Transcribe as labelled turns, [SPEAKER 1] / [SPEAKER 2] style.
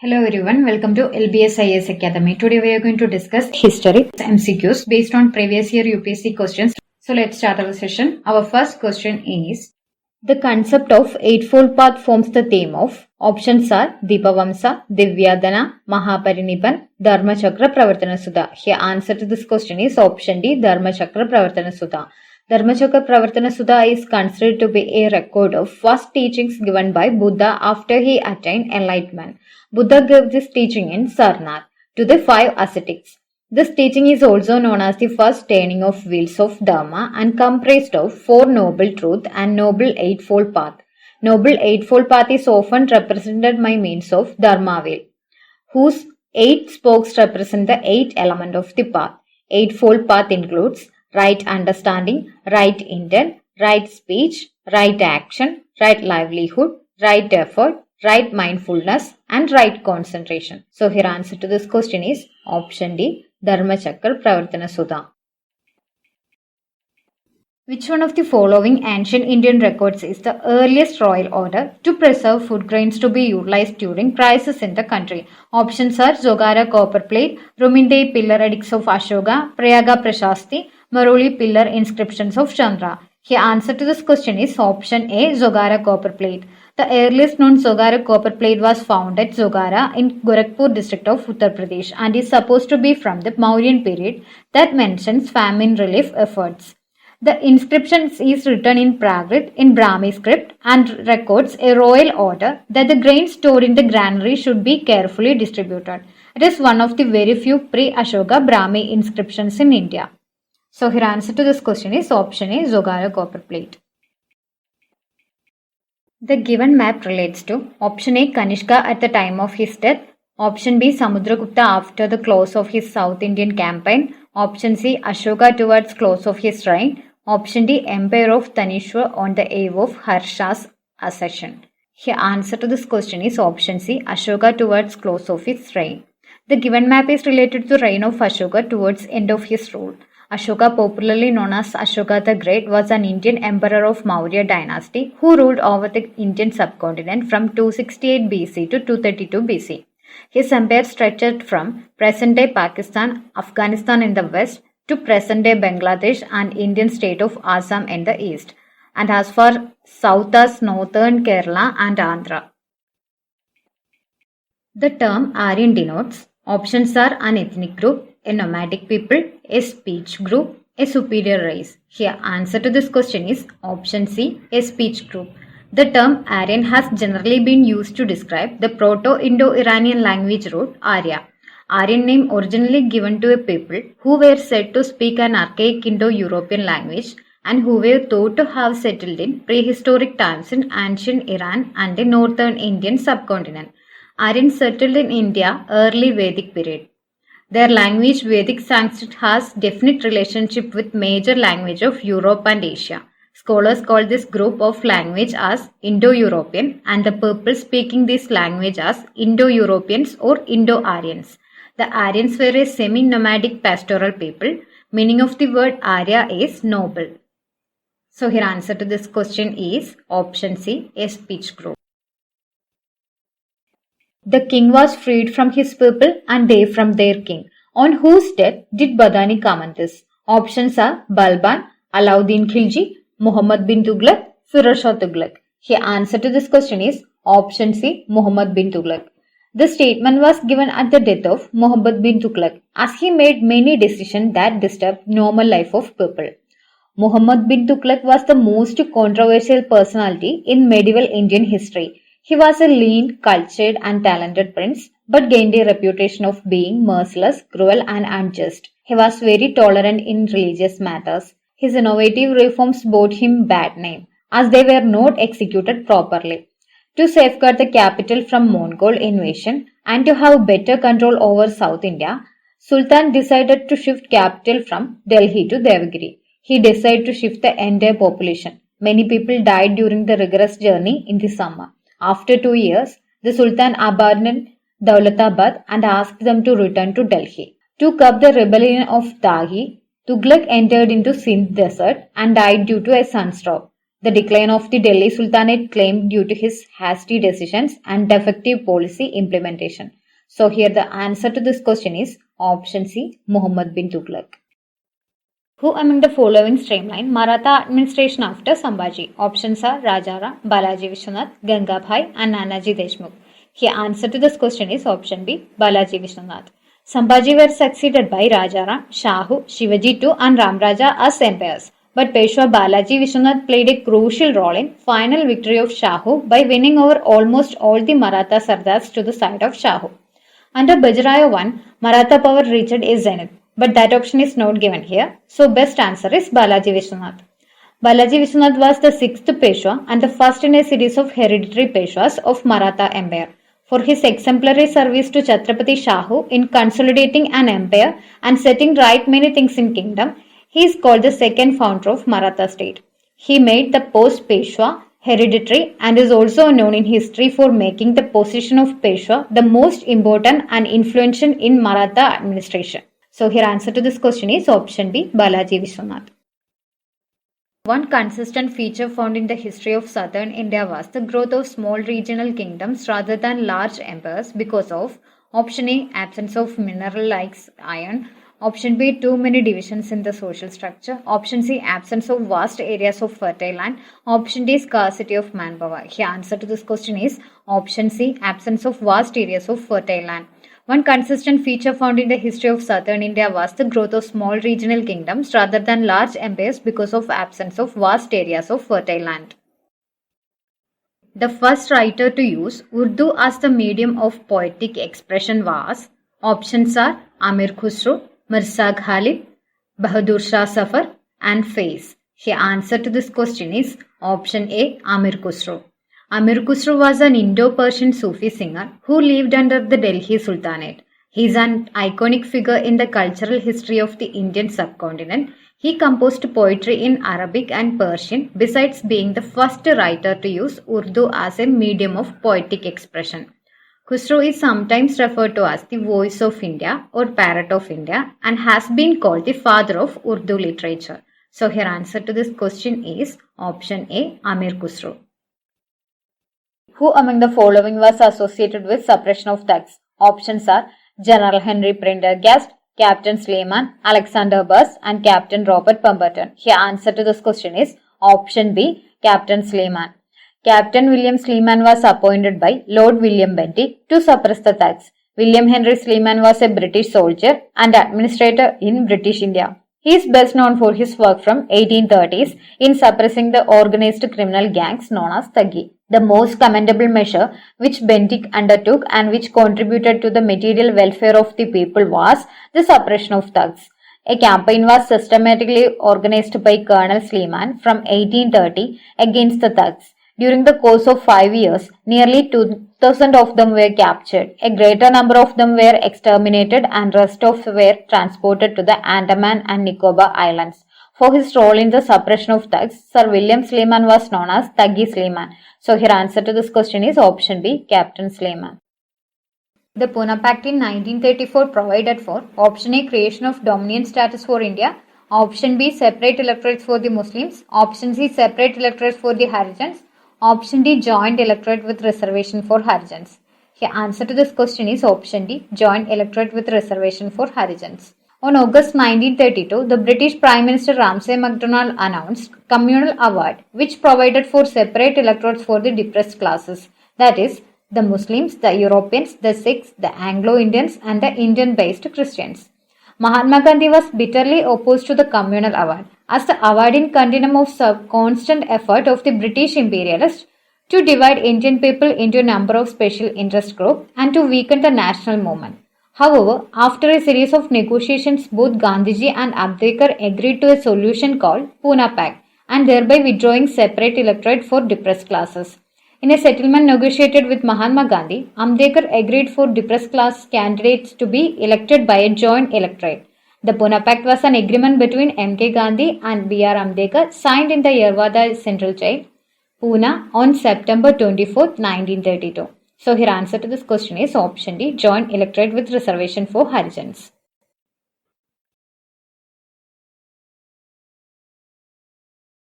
[SPEAKER 1] Hello everyone, welcome to LBS IAS Academy. Today we are going to discuss history MCQs based on previous year UPSC questions. So let's start our session. Our first question is, the concept of Eightfold Path forms the theme of. Options are Dipavamsa, Divyavadana, Mahaparinibban, Dharma Chakara Pravartana Sutta. Here answer to this question is option D, Dharma Chakara Pravartana Sutta. Dharma Chakara Pravartana Sutta is considered to be a record of first teachings given by Buddha after he attained enlightenment. Buddha gave this teaching in Sarnath to the 5 ascetics. This teaching is also known as the first turning of wheels of Dharma and comprised of 4 noble truths and noble eightfold path. Noble eightfold path is often represented by means of Dharma wheel, whose 8 spokes represent the 8 elements of the path. Eightfold path includes right understanding, right intent, right speech, right action, right livelihood, right effort, right mindfulness and right concentration. So here answer to this question is option D, Dharma Chakara Pravartana Sutta. Which one of the following ancient Indian records is the earliest royal order to preserve food grains to be utilized during crisis in the country? Options are Zogara Copper Plate, Ruminde Pillar Edicts of Ashoka, Prayaga Prashasti, Maroli Pillar Inscriptions of Chandra. Here answer to this question is option A, Zogara Copper Plate. The earliest known Zogara copper plate was found at Zogara in Gorakhpur district of Uttar Pradesh and is supposed to be from the Mauryan period that mentions famine relief efforts. The inscription is written in Prakrit in Brahmi script and records a royal order that the grain stored in the granary should be carefully distributed. It is one of the very few pre-Ashoka Brahmi inscriptions in India. So here answer to this question is option A, Zogara copper plate. The given map relates to option A, Kanishka at the time of his death, option B, Samudragupta after the close of his South Indian campaign, option C, Ashoka towards close of his reign, option D, Empire of Tanishwar on the eve of Harsha's accession. Here answer to this question is option C, Ashoka towards close of his reign. The given map is related to the reign of Ashoka towards end of his rule. Ashoka, popularly known as Ashoka the Great, was an Indian emperor of Maurya dynasty who ruled over the Indian subcontinent from 268 BC to 232 BC. His empire stretched from present-day Pakistan, Afghanistan in the west to present-day Bangladesh and Indian state of Assam in the east, and as far south as northern Kerala and Andhra. The term Aryan denotes options are an ethnic group, a nomadic people, a speech group, a superior race. Here answer to this question is option C, a speech group. The term Aryan has generally been used to describe the Proto-Indo-Iranian language root Arya. Aryan name originally given to a people who were said to speak an archaic Indo-European language and who were thought to have settled in prehistoric times in ancient Iran and the northern Indian subcontinent. Aryans settled in India early Vedic period. Their language, Vedic Sanskrit, has definite relationship with major language of Europe and Asia. Scholars call this group of language as Indo-European and the people speaking this language as Indo-Europeans or Indo-Aryans. The Aryans were a semi-nomadic pastoral people. Meaning of the word Arya is noble. So here answer to this question is option C, a speech group. The king was freed from his people and they from their king. On whose death did Badani comment this? Options are Balban, Alauddin Khilji, Muhammad bin Tughlaq, Firoz Shah Tughlaq. Here answer to this question is option C, Muhammad bin Tughlaq. The statement was given at the death of Muhammad bin Tughlaq as he made many decisions that disturbed normal life of people. Muhammad bin Tughlaq was the most controversial personality in medieval Indian history. He was a lean, cultured and talented prince, but gained a reputation of being merciless, cruel and unjust. He was very tolerant in religious matters. His innovative reforms brought him bad name, as they were not executed properly. To safeguard the capital from Mongol invasion and to have better control over South India, Sultan decided to shift capital from Delhi to Devagiri. He decided to shift the entire population. Many people died during the rigorous journey in the summer. After 2 years, the Sultan abandoned Daulatabad and asked them to return to Delhi. To curb the rebellion of Tahi, Tughlaq entered into Sindh desert and died due to a sunstroke. The decline of the Delhi Sultanate claimed due to his hasty decisions and defective policy implementation. So here the answer to this question is option C, Muhammad bin Tughlaq. Who among the following streamlined Maratha administration after Sambhaji? Options are Rajaram, Balaji Vishwanath, Gangabhai and Nanaji Deshmukh. Here answer to this question is option B, Balaji Vishwanath. Sambhaji were succeeded by Rajaram, Shahu, Shivaji II and Ramraja as empires. But Peshwa Balaji Vishwanath played a crucial role in final victory of Shahu by winning over almost all the Maratha Sardars to the side of Shahu. Under Bajiraya I, Maratha power reached a zenith. But that option is not given here. So best answer is Balaji Vishwanath. Balaji Vishwanath was the 6th Peshwa and the first in a series of hereditary Peshwas of Maratha Empire. For his exemplary service to Chhatrapati Shahu in consolidating an empire and setting right many things in kingdom, he is called the second founder of Maratha state. He made the post Peshwa hereditary and is also known in history for making the position of Peshwa the most important and influential in Maratha administration. So here answer to this question is option B, Balaji Vishwanath. One consistent feature found in the history of southern India was the growth of small regional kingdoms rather than large empires because of option A, absence of mineral like iron, option B, too many divisions in the social structure, option C, absence of vast areas of fertile land, option D, scarcity of manpower. Here answer to this question is option C, absence of vast areas of fertile land. One consistent feature found in the history of southern India was the growth of small regional kingdoms rather than large empires because of absence of vast areas of fertile land. The first writer to use Urdu as the medium of poetic expression was, options are Amir Khusro, Mirza Ghalib, Bahadur Shah Zafar and Faiz. Here answer to this question is option A, Amir Khusro. Amir Khusro was an Indo-Persian Sufi singer who lived under the Delhi Sultanate. He is an iconic figure in the cultural history of the Indian subcontinent. He composed poetry in Arabic and Persian besides being the first writer to use Urdu as a medium of poetic expression. Khusro is sometimes referred to as the voice of India or parrot of India and has been called the father of Urdu literature. So here answer to this question is option A, Amir Khusro. Who among the following was associated with suppression of thugs? Options are General Henry Prendergast, Captain Sleeman, Alexander Buss and Captain Robert Pemberton. Here answer to this question is option B, Captain Sleeman. Captain William Sleeman was appointed by Lord William Bentinck to suppress the thugs. William Henry Sleeman was a British soldier and administrator in British India. He is best known for his work from 1830s in suppressing the organized criminal gangs known as Thuggery. The most commendable measure which Bentinck undertook and which contributed to the material welfare of the people was the suppression of thugs. A campaign was systematically organized by Colonel Sleeman from 1830 against the thugs. During the course of 5 years, nearly 2,000 of them were captured. A greater number of them were exterminated and rest of were transported to the Andaman and Nicobar Islands. For his role in the suppression of thugs, Sir William Sleeman was known as Thuggy Sleeman. So here answer to this question is option B, Captain Sleeman. The Pune Pact in 1934 provided for option A, creation of dominion status for India, option B, separate electorates for the Muslims, option C, separate electorates for the Harijans, option D, joint electorate with reservation for Harijans. Here answer to this question is option D, joint electorate with reservation for Harijans. On August 1932, the British Prime Minister Ramsay MacDonald announced Communal Award, which provided for separate electorates for the depressed classes, that is, the Muslims, the Europeans, the Sikhs, the Anglo-Indians and the Indian-based Christians. Mahatma Gandhi was bitterly opposed to the Communal Award, as the award in continuum of constant effort of the British imperialists to divide Indian people into a number of special interest groups and to weaken the national movement. However, after a series of negotiations, both Gandhiji and Ambedkar agreed to a solution called Pune Pact and thereby withdrawing separate electorate for depressed classes. In a settlement negotiated with Mahatma Gandhi, Ambedkar agreed for depressed class candidates to be elected by a joint electorate. The Pune Pact was an agreement between M.K. Gandhi and B.R. Ambedkar signed in the Yerwada Central Jail, Pune on September 24, 1932. So here answer to this question is option D, joint electorate with reservation for Harijans.